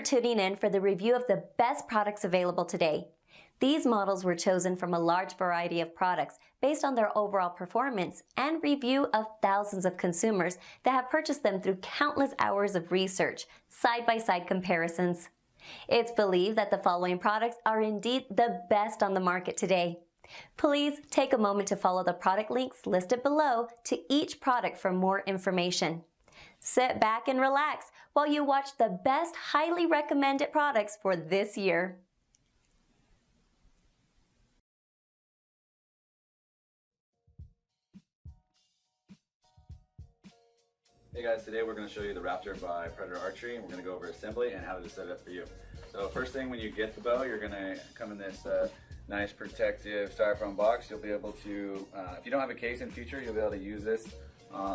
tuning in for the review of the best products available today. These models were chosen from a large variety of products based on their overall performance and review of thousands of consumers that have purchased them through countless hours of research, side-by-side comparisons. It's believed that the following products are indeed the best on the market today. Please take a moment to follow the product links listed below to each product for more information. Sit back and relax while you watch the best highly recommended products for this year. Hey guys, today we're going to show you the Raptor by Predator Archery, and we're going to go over assembly and how to set it up for you. So first thing, when you get the bow, you're going to come in this nice protective styrofoam box. You'll be able to, if you don't have a case in future, you'll be able to use this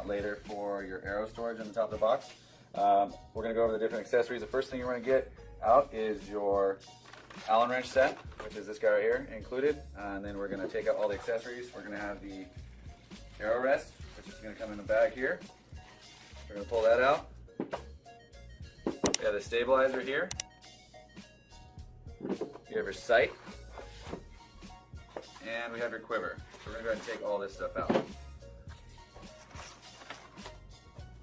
later for your arrow storage on the top of the box. We're going to go over the different accessories. The first thing you're going to get out is your Allen wrench set, which is this guy right here included, and then we're going to take out all the accessories. We're going to have the arrow rest, which is going to come in the bag here. We're going to pull that out. We have the stabilizer here. You have your sight. And we have your quiver. So we're going to go ahead and take all this stuff out.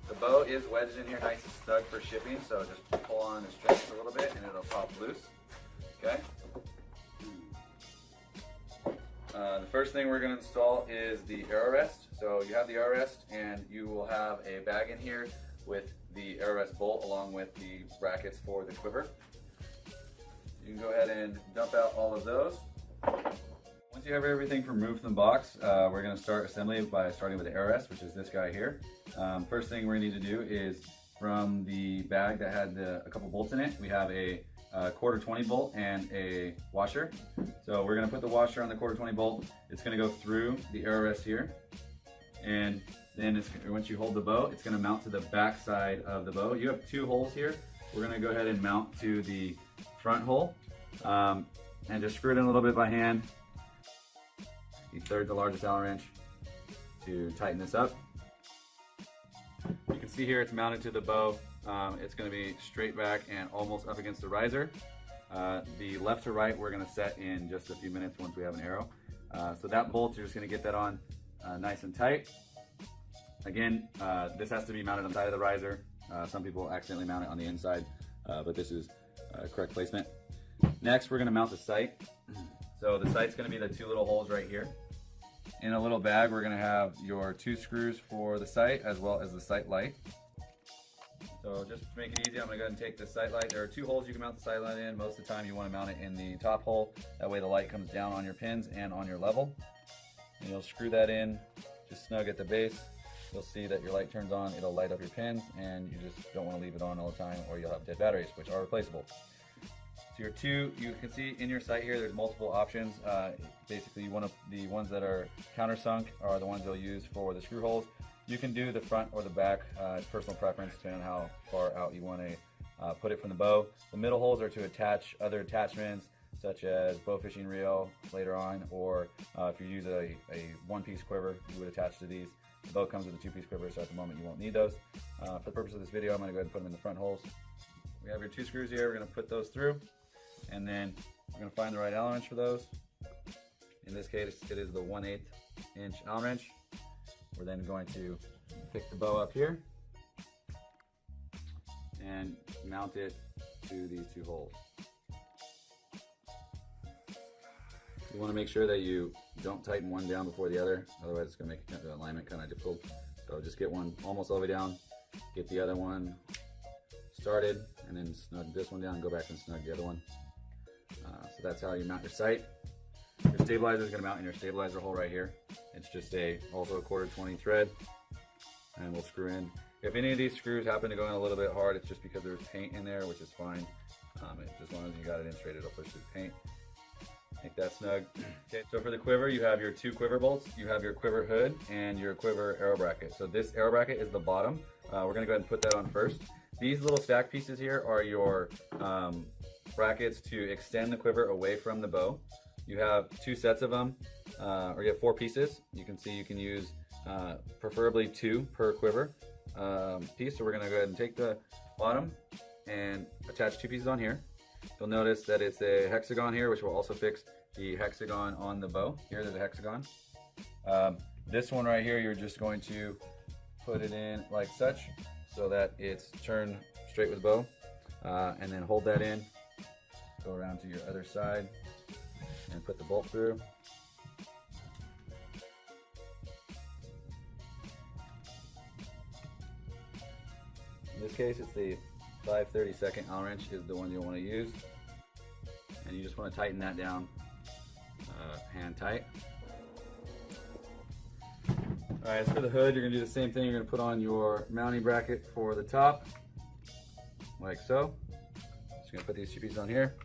The bow is wedged in here nice and snug for shipping, so just pull on the strings a little bit and it'll pop loose. Okay? The first thing we're going to install is the arrow rest. So you have the arrow rest, and you will have a bag in here with the arrow rest bolt along with the brackets for the quiver. You can go ahead and dump out all of those. Once you have everything removed from the box, we're going to start assembly by starting with the arrow rest, which is this guy here. First thing we're going to need to do is, from the bag that had a couple bolts in it, we have a quarter 20 bolt and a washer. So we're going to put the washer on the quarter 20 bolt. It's going to go through the arrow rest here, and then once you hold the bow, it's going to mount to the back side of the bow. You have two holes here. We're going to go ahead and mount to the front hole, and just screw it in a little bit by hand. You third the largest Allen wrench to tighten this up. You can see here it's mounted to the bow. It's going to be straight back and almost up against the riser. The left to right we're going to set in just a few minutes once we have an arrow. So that bolt, you're just going to get that on nice and tight. Again, this has to be mounted on the side of the riser. Some people accidentally mount it on the inside, but this is correct placement. Next, we're going to mount the sight. So the sight's going to be the two little holes right here. In a little bag, we're going to have your two screws for the sight as well as the sight light. So just to make it easy, I'm going to go ahead and take the sight light. There are two holes you can mount the sight light in. Most of the time you want to mount it in the top hole. That way the light comes down on your pins and on your level. And you'll screw that in just snug at the base. You'll see that your light turns on, it'll light up your pins, and you just don't want to leave it on all the time or you'll have dead batteries, which are replaceable. So your two, you can see in your sight here, there's multiple options. Basically, the ones that are countersunk are the ones you'll use for the screw holes. You can do the front or the back. It's personal preference depending on how far out you want to put it from the bow. The middle holes are to attach other attachments such as bow fishing reel later on, or if you use a one-piece quiver, you would attach to these. The bow comes with a two-piece quiver, so at the moment you won't need those. For the purpose of this video, I'm going to go ahead and put them in the front holes. We have your two screws here. We're going to put those through, and then we're going to find the right Allen wrench for those. In this case, it is the 1/8 inch Allen wrench. We're then going to pick the bow up here and mount it to these two holes. You want to make sure that you don't tighten one down before the other, otherwise it's going to make the alignment kind of difficult. So just get one almost all the way down, get the other one started, and then snug this one down and go back and snug the other one. So that's how you mount your sight. Your stabilizer is going to mount in your stabilizer hole right here. It's just also a quarter 20 thread, and we'll screw in. If any of these screws happen to go in a little bit hard, it's just because there's paint in there, which is fine. As long as you got it in straight, it'll push through the paint. Make that snug. Okay, so for the quiver, you have your two quiver bolts, you have your quiver hood, and your quiver arrow bracket. So this arrow bracket is the bottom. We're going to go ahead and put that on first. These little stack pieces here are your brackets to extend the quiver away from the bow. You have two sets of them, or you have four pieces. You can see you can use preferably two per quiver piece. So we're going to go ahead and take the bottom and attach two pieces on here. You'll notice that it's a hexagon here, which will also fix the hexagon on the bow. Here, there's a hexagon. This one right here, you're just going to put it in like such so that it's turned straight with the bow, and then hold that in, go around to your other side and put the bolt through. In this case, it's the 5/32 Allen wrench is the one you'll want to use, and you just want to tighten that down hand tight. Alright, as for the hood, you're going to do the same thing. You're going to put on your mounting bracket for the top, like so. Just going to put these two pieces on here.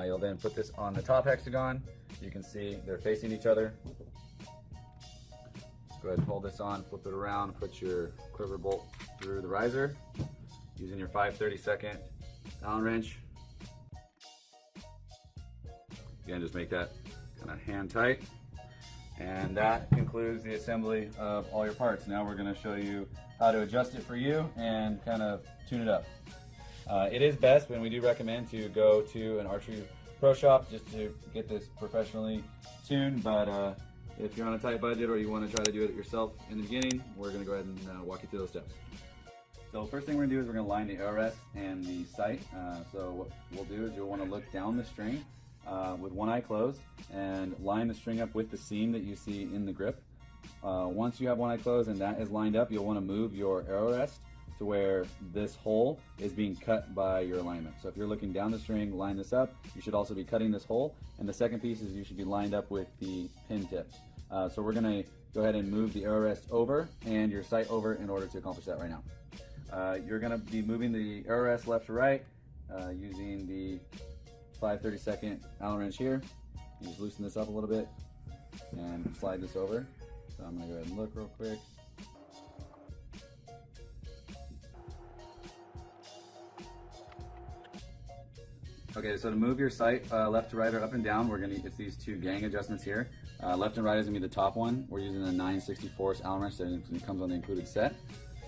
You'll then put this on the top hexagon. You can see they're facing each other. Go ahead and hold this on, flip it around, put your quiver bolt through the riser using your 5/32 Allen wrench. Again, just make that kind of hand tight. And that concludes the assembly of all your parts. Now we're going to show you how to adjust it for you and kind of tune it up. It is best, when we do recommend, to go to an archery pro shop just to get this professionally tuned, but if you're on a tight budget or you want to try to do it yourself in the beginning, we're going to go ahead and walk you through those steps. So first thing we're going to do is we're going to line the arrest and the sight. So what we'll do is you'll want to look down the string with one eye closed and line the string up with the seam that you see in the grip. Once you have one eye closed and that is lined up, you'll want to move your arrow rest to where this hole is being cut by your alignment. So if you're looking down the string, line this up. You should also be cutting this hole. And the second piece is you should be lined up with the pin tips. So we're going to go ahead and move the arrow rest over and your sight over in order to accomplish that right now. You're going to be moving the arrow rest left to right using the 5/32 Allen wrench here. You just loosen this up a little bit and slide this over. So I'm going to go ahead and look real quick. Okay, so to move your sight left to right or up and down, it's these two gang adjustments here. Left and right is going to be the top one. We're using a 9/64 Allen wrench that comes on the included set.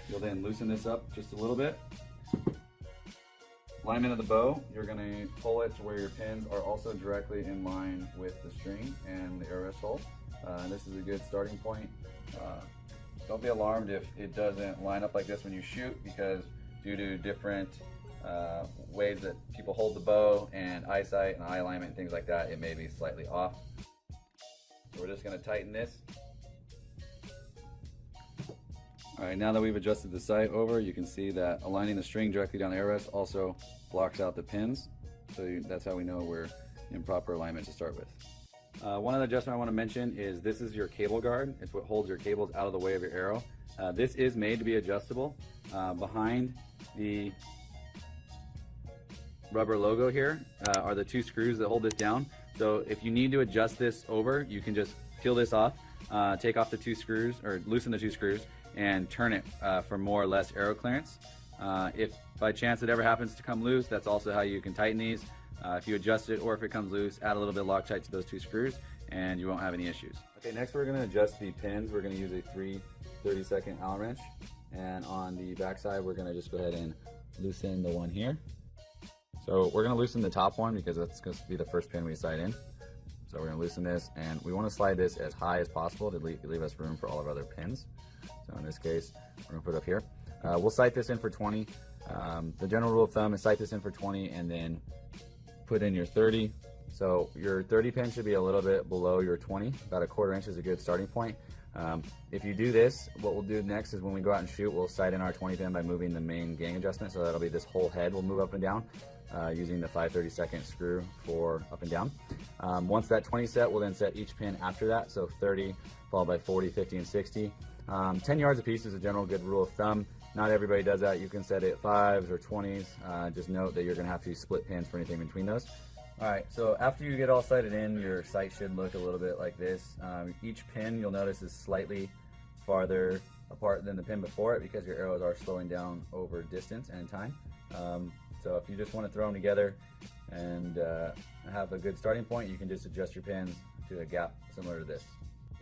You'll then loosen this up just a little bit. Alignment of the bow, you're going to pull it to where your pins are also directly in line with the string and the arrow rest hole. This is a good starting point. Don't be alarmed if it doesn't line up like this when you shoot, because due to different ways that people hold the bow and eyesight and eye alignment and things like that, it may be slightly off. So we're just going to tighten this. Alright, now that we've adjusted the sight over, you can see that aligning the string directly down the arrow rest also blocks out the pins. So that's how we know we're in proper alignment to start with. One other adjustment I want to mention is this is your cable guard. It's what holds your cables out of the way of your arrow. This is made to be adjustable. Behind the rubber logo here are the two screws that hold this down. So if you need to adjust this over, you can just peel this off, take off the two screws, or loosen the two screws, and turn it for more or less arrow clearance. If by chance it ever happens to come loose, that's also how you can tighten these. If you adjust it or if it comes loose, add a little bit of Loctite to those two screws and you won't have any issues. Okay, next we're going to adjust the pins. We're going to use a 3/32 Allen wrench, and on the back side we're going to just go ahead and loosen the one here. So we're going to loosen the top one because that's going to be the first pin we sight in. So we're going to loosen this, and we want to slide this as high as possible to leave us room for all of our other pins. So in this case, we're going to put it up here. We'll sight this in for 20. The general rule of thumb is sight this in for 20 and then put in your 30. So your 30 pin should be a little bit below your 20. About a 1/4 inch is a good starting point. If you do this, what we'll do next is when we go out and shoot, we'll sight in our 20 pin by moving the main gang adjustment. So that'll be this whole head will move up and down using the 5/32 screw for up and down. Once that 20 set, we'll then set each pin after that. So 30 followed by 40, 50, and 60. 10 yards a piece is a general good rule of thumb. Not everybody does that. You can set it at 5s or 20s. Just note that you're going to have to use split pins for anything between those. Alright, so after you get all sighted in, your sight should look a little bit like this. Each pin, you'll notice, is slightly farther apart than the pin before it because your arrows are slowing down over distance and time. So if you just want to throw them together and have a good starting point, you can just adjust your pins to a gap similar to this.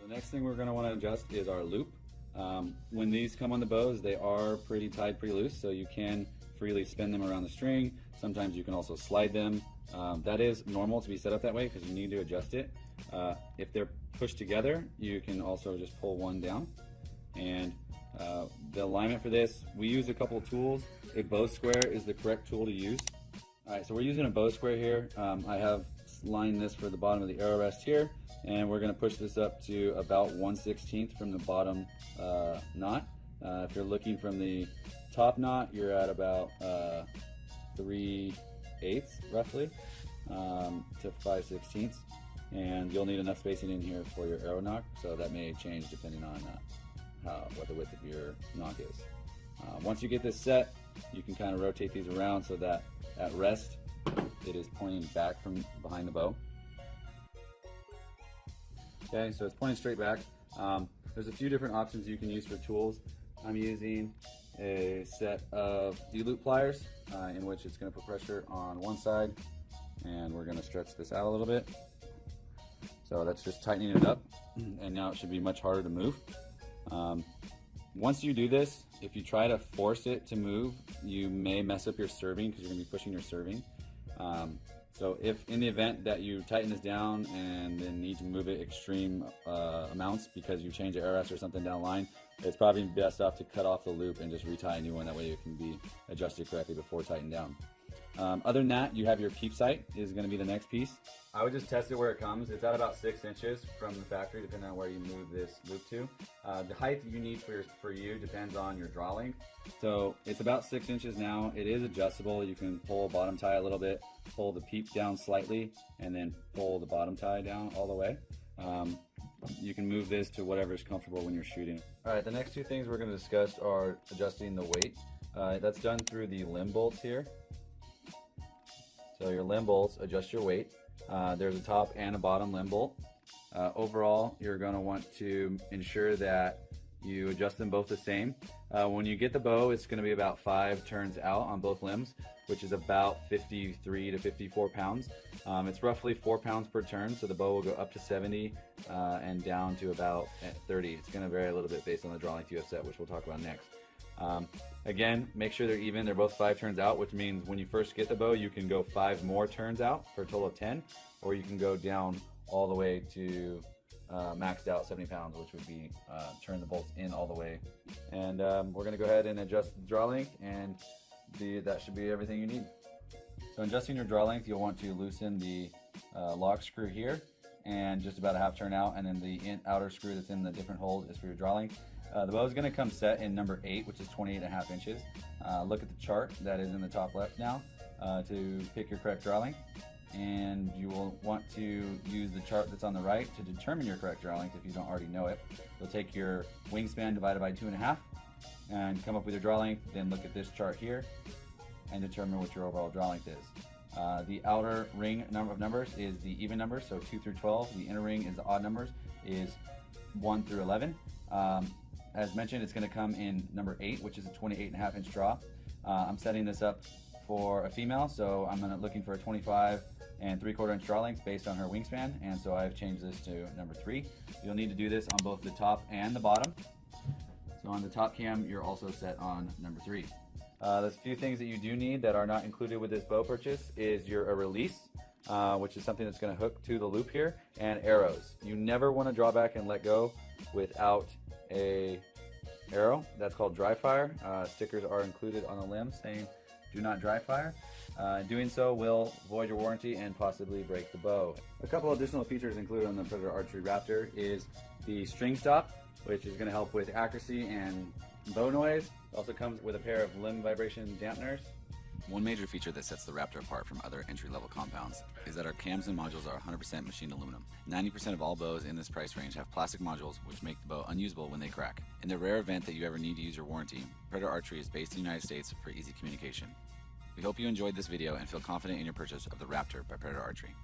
The next thing we're going to want to adjust is our loop. When these come on the bows, they are pretty tight, pretty loose, so you can freely spin them around the string. Sometimes you can also slide them. That is normal to be set up that way because you need to adjust it. If they're pushed together, you can also just pull one down. And the alignment for this, we use a couple of tools. A bow square is the correct tool to use. All right, so we're using a bow square here. I have lined this for the bottom of the arrow rest here, and we're going to push this up to about 1/16 from the bottom knot. If you're looking from the top knot, you're at about 3/8 roughly to 5/16, and you'll need enough spacing in here for your arrow nock, so that may change depending on what the width of your nock is. Once you get this set, you can kind of rotate these around so that at rest it is pointing back from behind the bow. Okay, so it's pointing straight back. There's a few different options you can use for tools. I'm using a set of D-loop pliers in which it's going to put pressure on one side, and we're going to stretch this out a little bit. So that's just tightening it up, and now it should be much harder to move. Once you do this, if you try to force it to move, you may mess up your serving because you're going to be pushing your serving. So if in the event that you tighten this down and then need to move it extreme amounts because you change the arrow rest or something down the line, it's probably best off to cut off the loop and just retie a new one. That way it can be adjusted correctly before tightened down. Other than that, you have your peep sight is going to be the next piece. I would just test it where it comes. It's at about 6 inches from the factory, depending on where you move this loop to. The height you need for you depends on your draw length. So it's about 6 inches now. It is adjustable. You can pull bottom tie a little bit, pull the peep down slightly, and then pull the bottom tie down all the way. You can move this to whatever is comfortable when you're shooting. All right, the next two things we're going to discuss are adjusting the weight. That's done through the limb bolts here. So your limb bolts adjust your weight. There's a top and a bottom limb bolt. Overall, you're going to want to ensure that you adjust them both the same. When you get the bow, it's going to be about 5 turns out on both limbs, which is about 53 to 54 pounds. It's roughly 4 pounds per turn, so the bow will go up to 70 and down to about 30. It's going to vary a little bit based on the draw length you have set, which we'll talk about next. Again, make sure they're even. They're both 5 turns out, which means when you first get the bow, you can go 5 more turns out for a total of 10, or you can go down all the way to maxed out 70 pounds, which would be turn the bolts in all the way. And we're going to go ahead and adjust the draw length, and that should be everything you need. So adjusting your draw length, you'll want to loosen the lock screw here and just about a half turn out, and then the outer screw that's in the different hole is for your draw length. The bow is going to come set in number 8, which is 28.5 inches. Look at the chart that is in the top left now to pick your correct draw length. And you will want to use the chart that's on the right to determine your correct draw length if you don't already know it. You'll take your wingspan divided by 2.5 and come up with your draw length. Then look at this chart here and determine what your overall draw length is. The outer ring number of numbers is the even numbers, so 2 through 12. The inner ring is the odd numbers, is 1 through 11. As mentioned, it's going to come in number 8, which is a 28.5 inch draw. I'm setting this up for a female, so I'm looking for a 25 3/4 inch draw length based on her wingspan, and so I've changed this to number 3. You'll need to do this on both the top and the bottom. So on the top cam, you're also set on number 3. There's a few things that you do need that are not included with this bow purchase is a release, which is something that's going to hook to the loop here, and arrows. You never want to draw back and let go without a arrow. That's called dry fire. Stickers are included on the limb saying do not dry fire. Doing so will void your warranty and possibly break the bow. A couple additional features included on the Predator Archery Raptor is the string stop, which is going to help with accuracy and bow noise. It also comes with a pair of limb vibration dampeners. One major feature that sets the Raptor apart from other entry-level compounds is that our cams and modules are 100% machined aluminum. 90% of all bows in this price range have plastic modules which make the bow unusable when they crack. In the rare event that you ever need to use your warranty, Predator Archery is based in the United States for easy communication. We hope you enjoyed this video and feel confident in your purchase of the Raptor by Predator Archery.